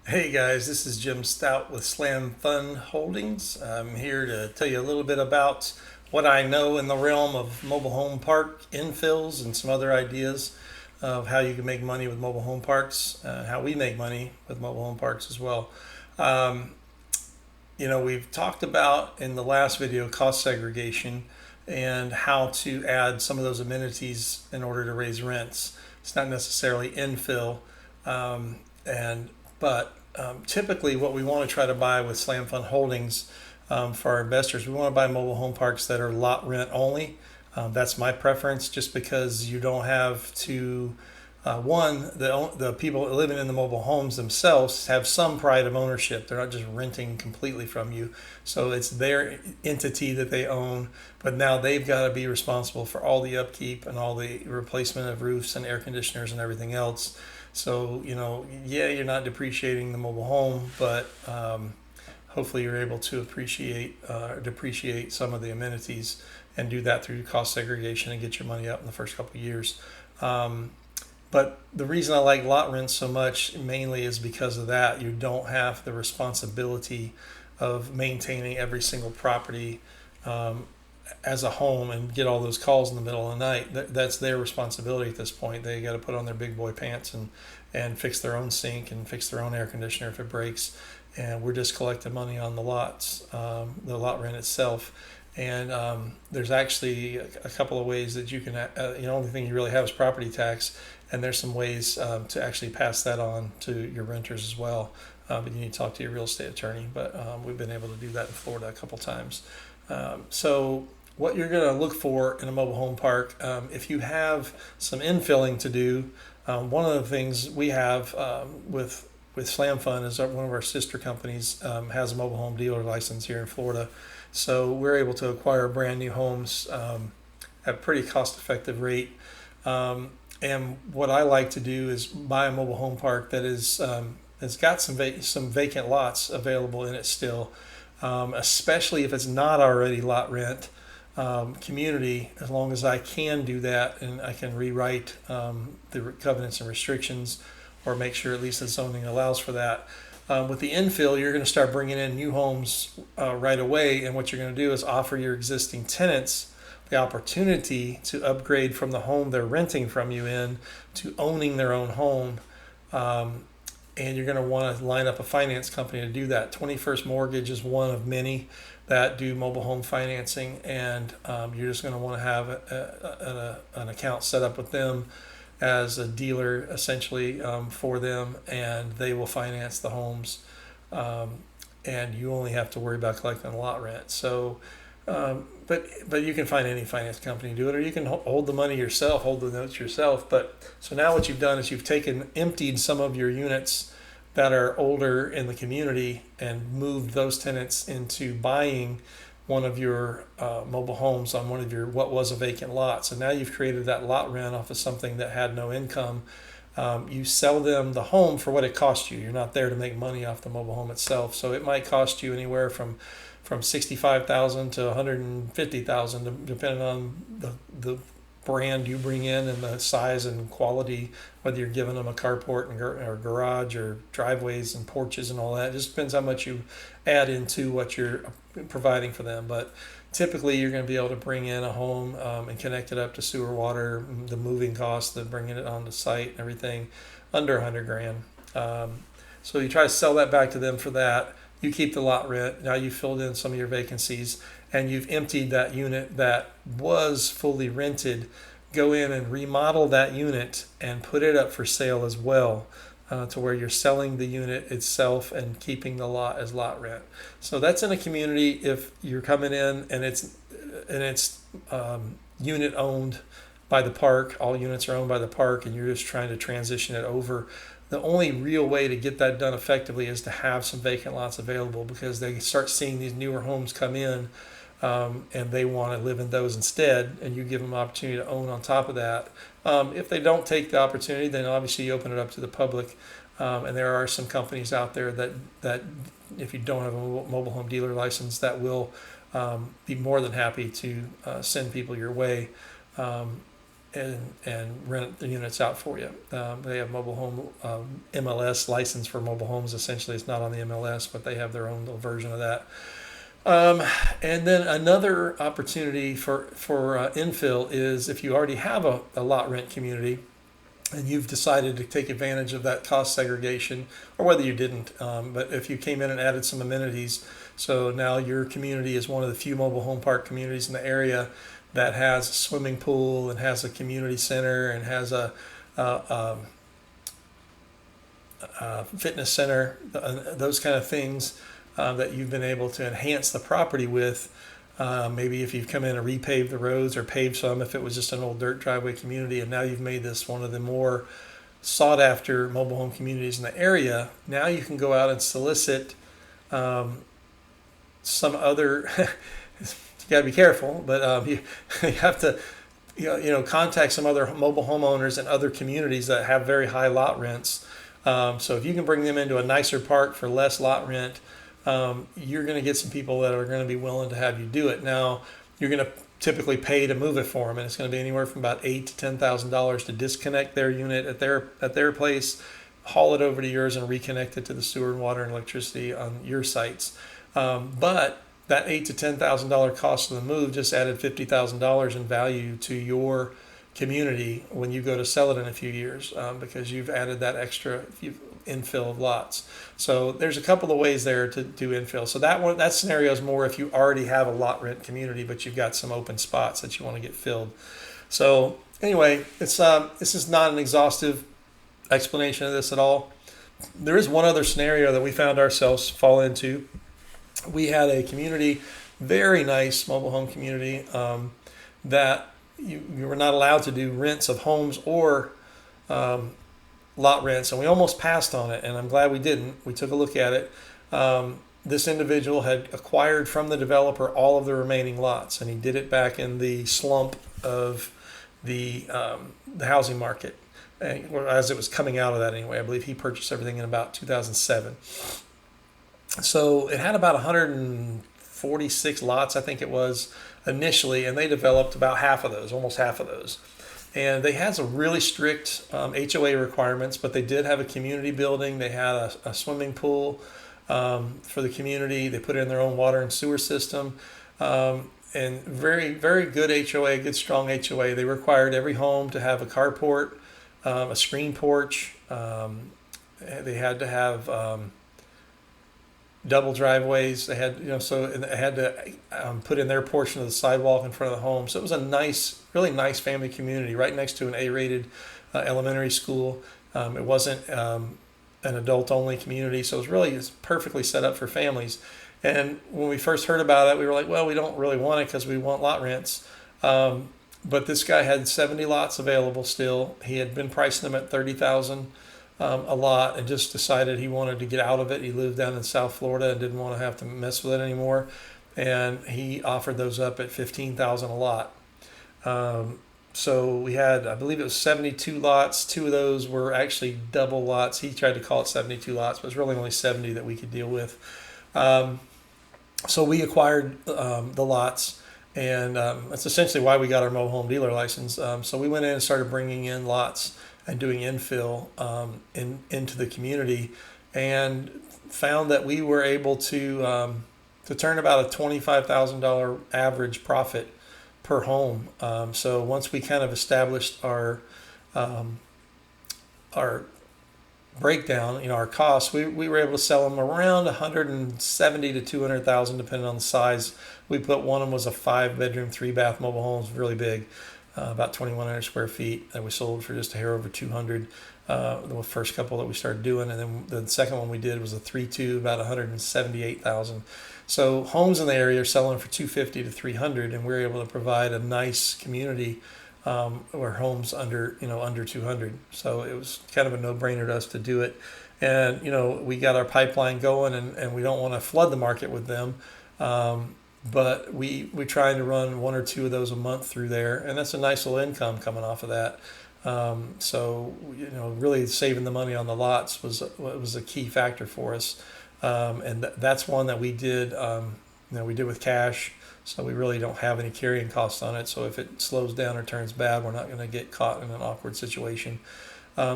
Hey guys, this is Jim Stout with Slam Fun Holdings. I'm here to tell you a little bit about what I know in the realm of mobile home park infills and some other ideas of how you can make money with mobile home parks, how we make money with mobile home parks as well. Um, we've talked about in the last video cost segregation and how to add some of those amenities in order to raise rents. It's not necessarily infill, um, and but typically what we want to try to buy with Slam Fund Holdings for our investors, we want to buy mobile home parks that are lot rent only. That's my preference, just because you don't have to the people living in the mobile homes themselves have some pride of ownership. They're not just renting completely from you. So it's their entity that they own, but now they've got to be responsible for all the upkeep and all the replacement of roofs and air conditioners and everything else. So, yeah, you're not depreciating the mobile home, but hopefully you're able to depreciate some of the amenities and do that through cost segregation and get your money up in the first couple of years. Um, but the reason I like lot rents so much mainly is because of that. You don't have the responsibility of maintaining every single property um, as a home and get all those calls in the middle of the night. That's their responsibility at this point. They got to put on their big boy pants and fix their own sink and fix their own air conditioner if it breaks. And we're just collecting money on the lots, the lot rent itself. And there's actually a couple of ways that you can, the only thing you really have is property tax. And there's some ways to actually pass that on to your renters as well. But you need to talk to your real estate attorney. But we've been able to do that in Florida a couple times. So what you're going to look for in a mobile home park, if you have some infilling to do, one of the things we have with Slam Fund is one of our sister companies has a mobile home dealer license here in Florida. So we're able to acquire brand new homes at a pretty cost effective rate. And what I like to do is buy a mobile home park that has got some vacant lots available in it still, especially if it's not already lot rent community. As long as I can do that and I can rewrite the covenants and restrictions, or make sure at least the zoning allows for that. With the infill, you're going to start bringing in new homes right away, and what you're going to do is offer your existing tenants the opportunity to upgrade from the home they're renting from you in to owning their own home. And you're going to want to line up a finance company to do that. 21st Mortgage is one of many that do mobile home financing, and you're just going to want to have an account set up with them as a dealer essentially for them, and they will finance the homes, and you only have to worry about collecting the lot rent. So but you can find any finance company to do it, or you can hold the money yourself, hold the notes yourself. But so now what you've done is you've emptied some of your units that are older in the community and moved those tenants into buying one of your mobile homes on one of your what was a vacant lot. So now you've created that lot rent off of something that had no income. You sell them the home for what it cost you. You're not there to make money off the mobile home itself. So it might cost you anywhere from 65,000 to 150,000, depending on the brand you bring in and the size and quality, whether you're giving them a carport or garage or driveways and porches and all that. It just depends how much you add into what you're providing for them. But typically you're going to be able to bring in a home and connect it up to sewer, water, the moving costs, the bringing it on the site and everything, under 100 grand. So you try to sell that back to them for that. You keep the lot rent. Now you filled in some of your vacancies and you've emptied that unit that was fully rented. Go in and remodel that unit and put it up for sale as well, to where you're selling the unit itself and keeping the lot as lot rent. So that's in a community. If you're coming in and it's unit owned by the park, all units are owned by the park, and you're just trying to transition it over. The only real way to get that done effectively is to have some vacant lots available, because they start seeing these newer homes come in, and they want to live in those instead, and you give them an opportunity to own on top of that. If they don't take the opportunity, then obviously you open it up to the public, and there are some companies out there that if you don't have a mobile home dealer license, that will be more than happy to send people your way. and rent the units out for you. They have mobile home MLS license for mobile homes. Essentially, it's not on the MLS, but they have their own little version of that. And then another opportunity for infill is if you already have a lot rent community and you've decided to take advantage of that cost segregation, or whether you didn't, but if you came in and added some amenities, so now your community is one of the few mobile home park communities in the area that has a swimming pool and has a community center and has a fitness center, those kind of things that you've been able to enhance the property with. Maybe if you've come in and repaved the roads or paved some, if it was just an old dirt driveway community, and now you've made this one of the more sought after mobile home communities in the area, now you can go out and solicit some other, you got to be careful, but you have to contact some other mobile homeowners in other communities that have very high lot rents. So if you can bring them into a nicer park for less lot rent, you're going to get some people that are going to be willing to have you do it. Now, you're going to typically pay to move it for them, and it's going to be anywhere from about $8,000 to $10,000 to disconnect their unit at their place, haul it over to yours, and reconnect it to the sewer and water and electricity on your sites. But that $8,000 to $10,000 cost of the move just added $50,000 in value to your community when you go to sell it in a few years, because you've added that extra infill of lots. So there's a couple of ways there to do infill. So that scenario is more if you already have a lot rent community, but you've got some open spots that you want to get filled. So anyway, this is not an exhaustive explanation of this at all. There is one other scenario that we found ourselves fall into. We had a community, very nice mobile home community, that you were not allowed to do rents of homes or lot rents, and we almost passed on it, and I'm glad we didn't. We took a look at it. This individual had acquired from the developer all of the remaining lots, and he did it back in the slump of the housing market, or as it was coming out of that anyway. I believe he purchased everything in about 2007. So it had about 146 lots, I think it was, initially, and they developed about half of those, almost half of those. And they had some really strict HOA requirements, but they did have a community building. They had a swimming pool for the community. They put in their own water and sewer system, and very, very good HOA, good strong HOA. They required every home to have a carport, a screen porch. They had to have double driveways. They had, so they had to put in their portion of the sidewalk in front of the home. So it was a nice, really nice family community right next to an A-rated elementary school. It wasn't an adult-only community, so it's perfectly set up for families. And when we first heard about it, we were like, well, we don't really want it because we want lot rents. But this guy had 70 lots available still. He had been pricing them at $30,000 a lot, and just decided he wanted to get out of it. He lived down in South Florida and didn't want to have to mess with it anymore, and he offered those up at $15,000 a lot. So we had, I believe it was 72 lots. 2 of those were actually double lots. He tried to call it 72 lots, but it was really only 70 that we could deal with. So we acquired the lots, and that's essentially why we got our mobile home dealer license. So we went in and started bringing in lots and doing infill into the community, and found that we were able to turn about a $25,000 average profit per home. So once we kind of established our breakdown, our costs, we were able to sell them around 170 to 200,000, depending on the size. We put one of them was a 5-bedroom, 3-bath mobile home, it was really big. About 2,100 square feet that we sold for just a hair over 200. The first couple that we started doing, and then the second one we did was a 3-2, about 178,000. So homes in the area are selling for 250 to 300, and we're able to provide a nice community where homes under 200. So it was kind of a no-brainer to us to do it, and we got our pipeline going, and we don't want to flood the market with them. But we trying to run 1 or 2 of those a month through there, and that's a nice little income coming off of that. So really saving the money on the lots was a key factor for us, and that's one that we did we did with cash, so we really don't have any carrying costs on it. So if it slows down or turns bad, we're not going to get caught in an awkward situation.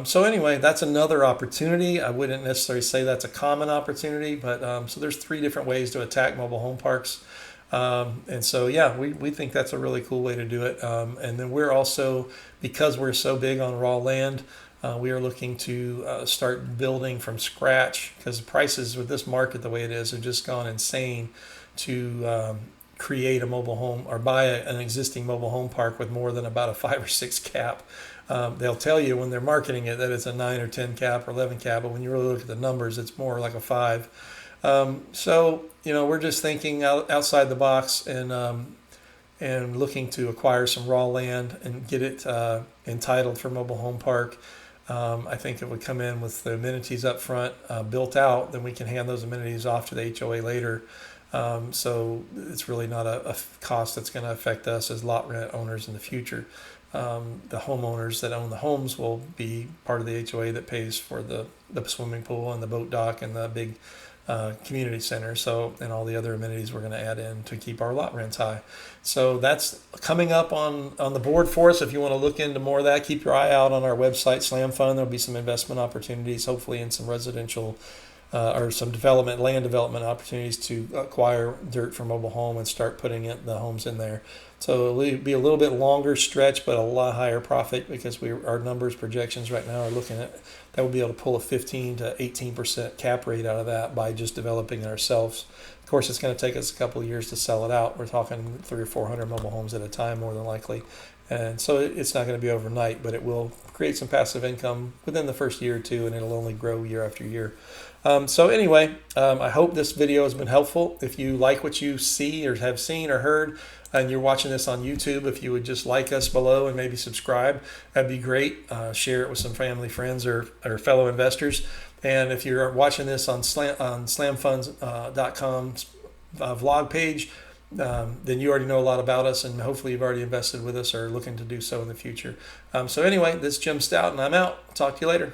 So anyway, that's another opportunity. I wouldn't necessarily say that's a common opportunity, but so there's 3 different ways to attack mobile home parks. And so, yeah, we think that's a really cool way to do it. And then we're also, because we're so big on raw land, we are looking to start building from scratch, because the prices with this market the way it is have just gone insane to create a mobile home or buy an existing mobile home park with more than about a 5 or 6 cap. They'll tell you when they're marketing it that it's a 9 or 10 cap or 11 cap, but when you really look at the numbers, it's more like a 5. So we're just thinking outside the box and looking to acquire some raw land and get it entitled for mobile home park. I think if we come in with the amenities up front built out, then we can hand those amenities off to the HOA later. So it's really not a cost that's going to affect us as lot rent owners in the future. The homeowners that own the homes will be part of the HOA that pays for the swimming pool and the boat dock and the big community center, and all the other amenities we're going to add in to keep our lot rents high. So that's coming up on the board for us. If you want to look into more of that, keep your eye out on our website, Slam Fund. There'll be some investment opportunities, hopefully in some residential or some land development opportunities to acquire dirt for mobile home and start putting the homes in there. So it'll be a little bit longer stretch, but a lot higher profit, because our numbers projections right now are looking at that we'll be able to pull a 15 to 18% cap rate out of that by just developing it ourselves. Of course, it's going to take us a couple of years to sell it out. We're talking 300 or 400 mobile homes at a time, more than likely. And so it's not going to be overnight, but it will create some passive income within the first year or two, and it'll only grow year after year. So anyway, I hope this video has been helpful. If you like what you see or have seen or heard, and you're watching this on YouTube, if you would just like us below and maybe subscribe, that'd be great. Share it with some family, friends, or fellow investors. And if you're watching this on slamfunds.com's vlog page, then you already know a lot about us, and hopefully you've already invested with us or looking to do so in the future. So anyway, this is Jim Stout, and I'm out. Talk to you later.